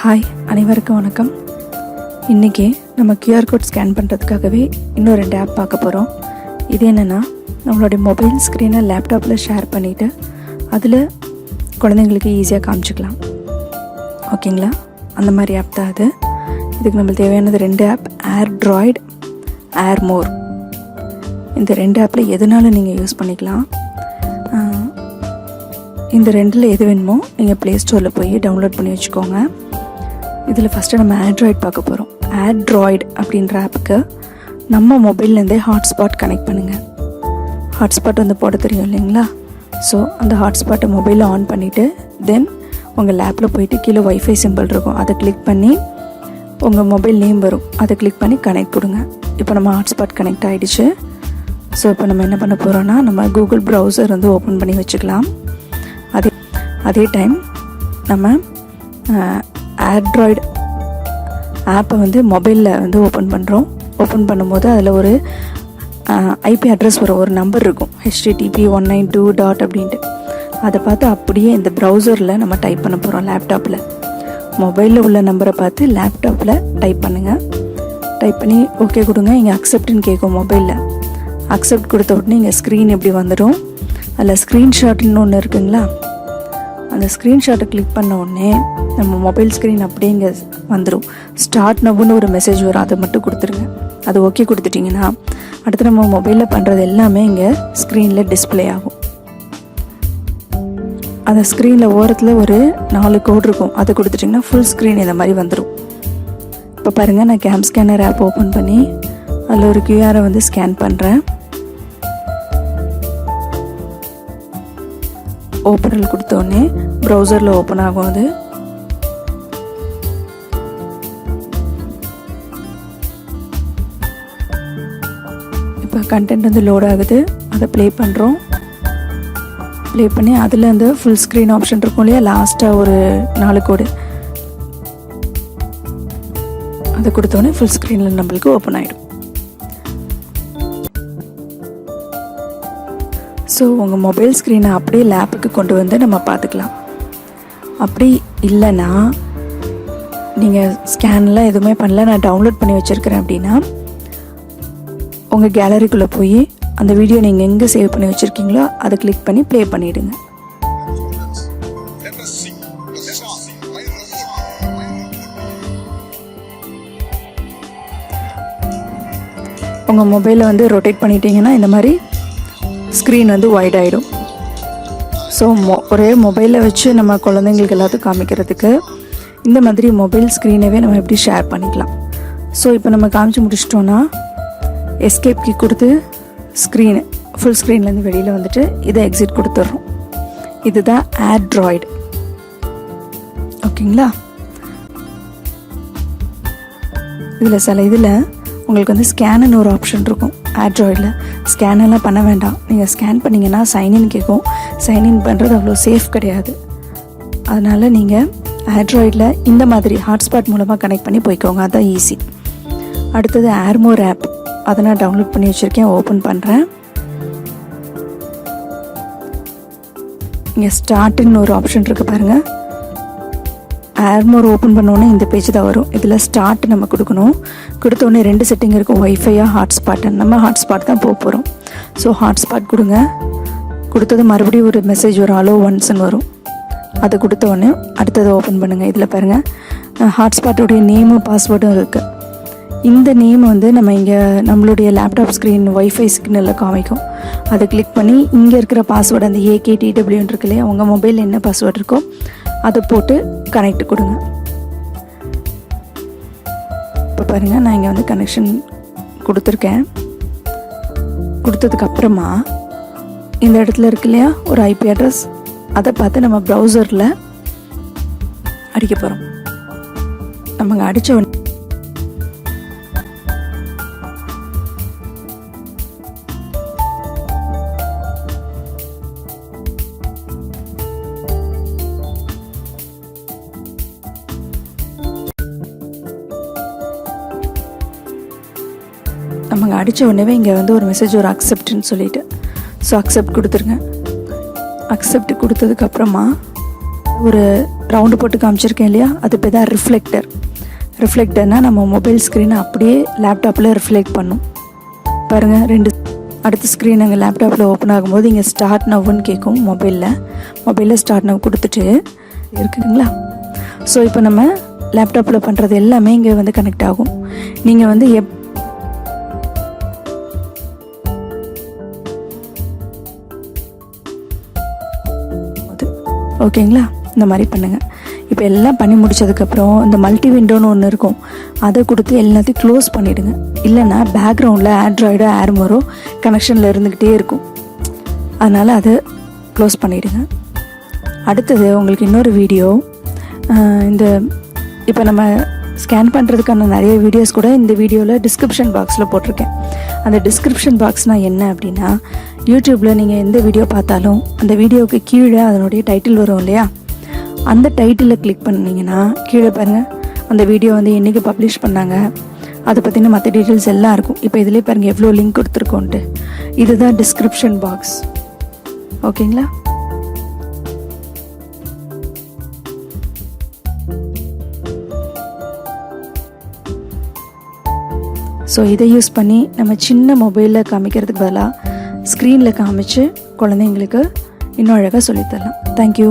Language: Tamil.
ஹாய், அனைவருக்கும் வணக்கம். இன்றைக்கி நம்ம கியூஆர் கோட் ஸ்கேன் பண்ணுறதுக்காகவே இன்னும் 2 ஆப் பார்க்க போகிறோம். இது என்னென்னா, நம்மளுடைய மொபைல் ஸ்க்ரீனை லேப்டாப்பில் ஷேர் பண்ணிவிட்டு அதில் குழந்தைங்களுக்கு ஈஸியாக காமிச்சிக்கலாம். ஓகேங்களா? அந்த மாதிரி ஆப் தான் அது. இதுக்கு நம்மளுக்கு தேவையானது 2 ஆப், airdroid, airmore. இந்த 2 ஆப்பில் எதுனாலும் நீங்கள் யூஸ் பண்ணிக்கலாம். இந்த 2ல் எது வேணுமோ நீங்கள் ப்ளே ஸ்டோரில் போய் டவுன்லோட் பண்ணி வச்சுக்கோங்க. இதில் ஃபஸ்ட்டு நம்ம airdroid பார்க்க போகிறோம். airdroid அப்படின்ற ஆப்புக்கு நம்ம மொபைல்லேருந்தே ஹாட்ஸ்பாட் கனெக்ட் பண்ணுங்கள். ஹாட்ஸ்பாட் போட தெரியும் இல்லைங்களா? ஸோ அந்த ஹாட்ஸ்பாட்டை மொபைலில் ஆன் பண்ணிவிட்டு தென் உங்கள் லேப்பில் போயிட்டு கீழே வைஃபை சிம்பிள் இருக்கும், அதை கிளிக் பண்ணி உங்கள் மொபைல் நேம் வரும், அதை கிளிக் பண்ணி கனெக்ட் கொடுங்க. இப்போ நம்ம ஹாட்ஸ்பாட் கனெக்ட் ஆகிடுச்சு. ஸோ இப்போ நம்ம என்ன பண்ண போகிறோன்னா, நம்ம கூகுள் ப்ரௌசர் ஓப்பன் பண்ணி வச்சுக்கலாம். அதே டைம் நம்ம airdroid ஆப்பை மொபைலில் ஓப்பன் பண்ணுறோம். ஓப்பன் பண்ணும்போது அதில் ஒரு ஐபி அட்ரஸ் வரும், ஒரு நம்பர் இருக்கும், http 192. அப்படின்ட்டு அதை பார்த்து அப்படியே இந்த ப்ரௌசரில் நம்ம டைப் பண்ண போகிறோம். லேப்டாப்பில் மொபைலில் உள்ள நம்பரை பார்த்து லேப்டாப்பில் டைப் பண்ணுங்கள். டைப் பண்ணி ஓகே கொடுங்க. இங்கே அக்செப்ட்னு கேட்கும். மொபைலில் அக்செப்ட் கொடுத்த உடனே இங்கே ஸ்க்ரீன் எப்படி வந்துடும். அதில் ஸ்க்ரீன்ஷாட்னு ஒன்று இருக்குங்களா, அந்த ஸ்க்ரீன்ஷாட்டை கிளிக் பண்ண உடனே நம்ம மொபைல் ஸ்க்ரீன் அப்படியே இங்கே வந்துடும். ஸ்டார்ட் நவ்வுன்னு ஒரு மெசேஜ் வரும், அதை மட்டும் கொடுத்துருங்க. அது ஓகே கொடுத்துட்டிங்கன்னா அடுத்து நம்ம மொபைலில் பண்ணுறது எல்லாமே இங்கே ஸ்க்ரீனில் டிஸ்பிளே ஆகும். அந்த ஸ்க்ரீனில் ஓரத்தில் ஒரு 4 கோடு இருக்கும், அதை கொடுத்துட்டிங்கன்னா ஃபுல் ஸ்க்ரீன் இந்த மாதிரி வந்துடும். இப்போ பாருங்கள், நான் கேம் ஸ்கேனர் ஆப் ஓப்பன் பண்ணி அதில் ஒரு கியூஆரை ஸ்கேன் பண்ணுறேன். ஓப்பனில் கொடுத்தோடனே ப்ரௌசரில் ஓப்பன் ஆகும். அது இப்போ கண்டென்ட் லோட் ஆகுது, அதை ப்ளே பண்ணுறோம். ப்ளே பண்ணி அதில் ஃபுல் ஸ்க்ரீன் ஆப்ஷன் இருக்கும் இல்லையா, லாஸ்ட்டாக ஒரு 4 கோடு, அதை கொடுத்தோடனே ஃபுல் ஸ்க்ரீனில் நம்மளுக்கு ஓப்பன் ஆகிடும். ஸோ உங்கள் மொபைல் ஸ்க்ரீனை அப்படியே லேப்புக்கு கொண்டு நம்ம பார்த்துக்கலாம். அப்படி இல்லைன்னா நீங்கள் ஸ்கேன்லாம் எதுவுமே பண்ணல, நான் டவுன்லோட் பண்ணி வச்சுருக்கிறேன் அப்படின்னா உங்கள் கேலரிக்குள்ளே போய் அந்த வீடியோ நீங்கள் எங்கே சேவ் பண்ணி வச்சுருக்கீங்களோ அதை கிளிக் பண்ணி ப்ளே பண்ணிவிடுங்க. உங்கள் மொபைலை ரொட்டேட் பண்ணிட்டீங்கன்னா இந்த மாதிரி ஸ்க்ரீன் வைட் ஆகிடும். ஸோ ஒரே மொபைலை வச்சு நம்ம குழந்தைங்களுக்கு எல்லாத்துக்கும் காமிக்கிறதுக்கு இந்த மாதிரி மொபைல் ஸ்க்ரீனவே நம்ம எப்படி ஷேர் பண்ணிக்கலாம். ஸோ இப்போ நம்ம காமிச்சு முடிச்சிட்டோன்னா எஸ்கேப் கீ கொடுத்து ஸ்க்ரீனு ஃபுல் ஸ்க்ரீன்லேருந்து வெளியில் வந்துட்டு இதை எக்ஸிட் கொடுத்துட்றோம். இதுதான் airdroid. ஓகேங்களா? இதில் உங்களுக்கு ஸ்கேனுன்னு ஒரு ஆப்ஷன் இருக்கும். airdroidல ஸ்கேனெல்லாம் பண்ண வேண்டாம். நீங்கள் ஸ்கேன் பண்ணிங்கன்னா சைன்இன் கேட்கும். சைன்இன் பண்ணுறது அவ்வளோ சேஃப் கிடையாது. அதனால் நீங்கள் airdroidல இந்த மாதிரி ஹாட்ஸ்பாட் மூலமாக கனெக்ட் பண்ணி போய்க்கோங்க, அதுதான் ஈஸி. அடுத்தது airmore ஆப், அதை நான் டவுன்லோட் பண்ணி வச்சுருக்கேன். ஓப்பன் பண்ணுறேன். இங்கே ஸ்டார்ட்னு ஒரு ஆப்ஷன் இருக்குது பாருங்கள். airmore ஓப்பன் பண்ணோன்னே இந்த பேஜ் தான் வரும். இதில் ஸ்டார்ட் நம்ம கொடுக்கணும். கொடுத்தோடனே 2 செட்டிங் இருக்கும், ஒய்ஃபையா ஹாட்ஸ்பாட். நம்ம ஹாட்ஸ்பாட் தான் போகிறோம். ஸோ ஹாட்ஸ்பாட் கொடுங்க. கொடுத்தது மறுபடியும் ஒரு மெசேஜ் வரும், அலோ ஒன்ஸ்ன்னு வரும். அதை கொடுத்தோடனே அடுத்தது ஓப்பன் பண்ணுங்கள். இதில் பாருங்கள், ஹாட்ஸ்பாட்டோடைய நேமும் பாஸ்வேர்டும் இருக்குது. இந்த நேம் நம்ம இங்கே நம்மளுடைய லேப்டாப் ஸ்க்ரீன் ஒய்ஃபை சிக்னலில் காமிக்கும். அதை கிளிக் பண்ணி இங்கே இருக்கிற பாஸ்வேர்டு, அந்த AKTWன்னு இருக்கு இல்லையா, உங்கள் மொபைலில் என்ன பாஸ்வேர்டு இருக்கோ அதை போட்டு கனெக்ட் கொடுங்க. இப்போ பாருங்கள், நான் இங்கே கனெக்ஷன் கொடுத்துருக்கேன். கொடுத்ததுக்கப்புறமா இந்த இடத்துல இருக்கு இல்லையா ஒரு ஐபி அட்ரஸ், அதை பார்த்து நம்ம ப்ரௌசரில் அடிக்க போகிறோம். நம்ம அடித்த உடனே அடித்த உடனே இங்கே ஒரு மெசேஜ் ஒரு அக்செப்ட்னு சொல்லிட்டு, ஸோ அக்செப்ட் கொடுத்துருங்க. அக்செப்ட் கொடுத்ததுக்கப்புறமா ஒரு ரவுண்டு போட்டு காமிச்சிருக்கேன் இல்லையா, அது பேர் தான் ரிஃப்ளெக்டர். ரிஃப்ளெக்டர்னால் நம்ம மொபைல் ஸ்க்ரீனை அப்படியே லேப்டாப்பில் ரிஃப்ளெக்ட் பண்ணும். பாருங்கள், 2 அடுத்த ஸ்க்ரீன் எங்கள் லேப்டாப்பில் ஓப்பன் ஆகும்போது இங்கே ஸ்டார்ட் நவ்வுன்னு கேட்கும். மொபைலில் ஸ்டார்ட் நவ் கொடுத்துட்டு இருக்குதுங்களா. ஸோ இப்போ நம்ம லேப்டாப்பில் பண்ணுறது எல்லாமே இங்கே வந்து கனெக்ட் ஆகும். நீங்கள் வந்து ஓகேங்களா, இந்த மாதிரி பண்ணுங்கள். இப்போ எல்லாம் பண்ணி முடித்ததுக்கப்புறம் இந்த மல்டி விண்டோன்னு ஒன்று இருக்கும், அதை கொடுத்து எல்லாத்தையும் க்ளோஸ் பண்ணிவிடுங்க. இல்லைன்னா பேக்ரவுண்டில் ஆண்ட்ராய்டோ ஏர்மோரோ கனெக்ஷனில் இருந்துக்கிட்டே இருக்கும். அதனால் அதை க்ளோஸ் பண்ணிவிடுங்க. அடுத்தது உங்களுக்கு இன்னொரு வீடியோ, இந்த இப்போ நம்ம ஸ்கேன் பண்ணுறதுக்கான நிறைய வீடியோஸ் கூட இந்த வீடியோவில் டிஸ்கிரிப்ஷன் பாக்ஸில் போட்டிருக்கேன். அந்த டிஸ்கிரிப்ஷன் பாக்ஸ்னால் என்ன அப்படின்னா, யூடியூப்பில் நீங்கள் எந்த வீடியோ பார்த்தாலும் அந்த வீடியோவுக்கு கீழே அதனுடைய டைட்டில் வரும் இல்லையா, அந்த டைட்டிலை கிளிக் பண்ணிங்கன்னா கீழே பாருங்கள் அந்த வீடியோ வந்து என்றைக்கு பப்ளிஷ் பண்ணாங்க, அதை பற்றின மற்ற டீட்டெயில்ஸ் எல்லாம் இருக்கும். இப்போ இதிலே பாருங்கள் எவ்வளோ லிங்க் கொடுத்துருக்கோன்ட்டு. இதுதான் டிஸ்கிரிப்ஷன் பாக்ஸ். ஓகேங்களா. ஸோ இதை யூஸ் பண்ணி நம்ம சின்ன மொபைலில் காமிக்கிறதுக்கு பதிலாக ஸ்க்ரீனில் காமிச்சு குழந்தைங்களுக்கு இன்னும் அழகாக சொல்லித்தரலாம். தேங்க்யூ.